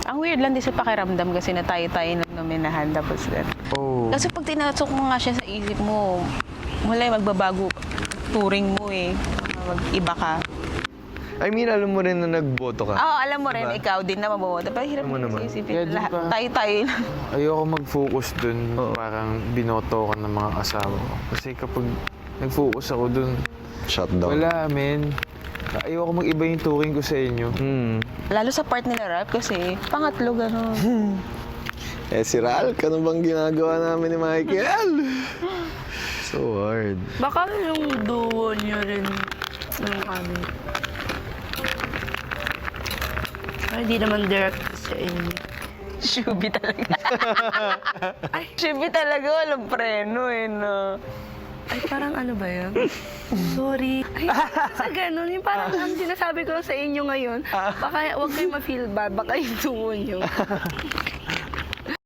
Ang weird lang din sa pakiramdam kasi na tayo-tayo nagnominahan tapos Oh. kasi pag tinasok mo nga siya sa isip mo, wala magbabago touring mo eh. Mag-iba ka. I mean, alam mo rin na nagboto ka. Oo, alam mo rin, Diba? ikaw din na mababoto. Pero hirap Alam mo mo naman. Kaya isipin di lahat. ba- Tayo-tayo lang. Ayoko mag-focus dun, Oo. parang binoto ka ng mga asawa ko. Kasi kapag nag-focus ako dun, Shutdown. wala, men. Ayoko mag-iba yung touring ko sa inyo. Lalo sa part nila rap kasi pangatlo gano'n. Eh, si Ralph, ano bang ginagawa namin ni Michael? So hard. Baka yung duo nyo rin ng ano. Ay, hindi naman direct sa inyo. Shubi talaga. Shubi talaga, walang preno eh, no? Ay, parang ano ba yun? Sorry. Ay, sa ganun, yung parang ang sinasabi ko sa inyo ngayon, baka huwag kayo ma-feel bad, baka yung duo nyo.